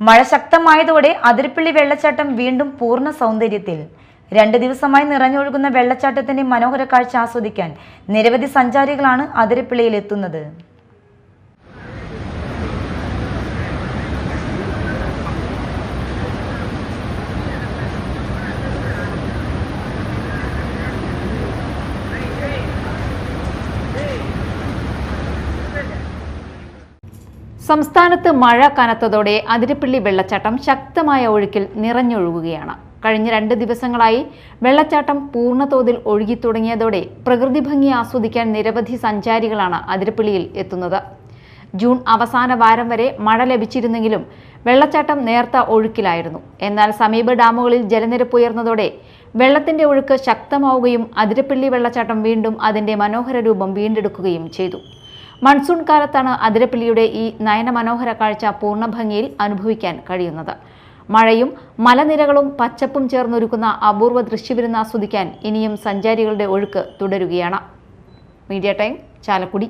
മഴ ശക്തമായതോടെ അതിരപ്പള്ളി വെള്ളച്ചാട്ടം വീണ്ടും പൂർണ്ണ സൗന്ദര്യത്തിൽ. 2 ദിവസമായി നിറഞ്ഞൊഴുകുന്ന വെള്ളച്ചാട്ടത്തിന്റെ മനോഹര കാഴ്ച ആസ്വദിക്കാൻ നിരവധി സഞ്ചാരികളാണ് അതിരപ്പള്ളിയിൽ എത്തുന്നത്. സംസ്ഥാനത്ത് മഴ കനത്തതോടെ അതിരപ്പള്ളി വെള്ളച്ചാട്ടം ശക്തമായ ഒഴുക്കിൽ നിറഞ്ഞൊഴുകുകയാണ്. കഴിഞ്ഞ 2 ദിവസങ്ങളായി വെള്ളച്ചാട്ടം പൂർണ്ണതോതിൽ ഒഴുകി തുടങ്ങിയതോടെ പ്രകൃതി ഭംഗി ആസ്വദിക്കാൻ നിരവധി സഞ്ചാരികളാണ് അതിരപ്പള്ളിയിൽ എത്തുന്നത്. ജൂൺ അവസാന വാരം വരെ മഴ ലഭിച്ചിരുന്നെങ്കിലും വെള്ളച്ചാട്ടം നേർത്ത ഒഴുക്കിലായിരുന്നു. എന്നാൽ സമീപ ഡാമുകളിൽ ജലനിരപ്പ് ഉയർന്നതോടെ വെള്ളത്തിന്റെ ഒഴുക്ക് ശക്തമാവുകയും അതിരപ്പള്ളി വെള്ളച്ചാട്ടം വീണ്ടും അതിന്റെ മനോഹര രൂപം വീണ്ടെടുക്കുകയും ചെയ്തു. മൺസൂൺ കാലത്താണ് അതിരപ്പള്ളിയുടെ ഈ നയനമനോഹര കാഴ്ച പൂർണ്ണ ഭംഗിയിൽ അനുഭവിക്കാൻ കഴിയുന്നത്. മഴയും മലനിരകളും പച്ചപ്പും ചേർന്നൊരുക്കുന്ന അപൂർവ ദൃശ്യവിരുന്ന് ആസ്വദിക്കാൻ ഇനിയും സഞ്ചാരികളുടെ ഒഴുക്ക് തുടരുകയാണ്. Media time, Chalakudy.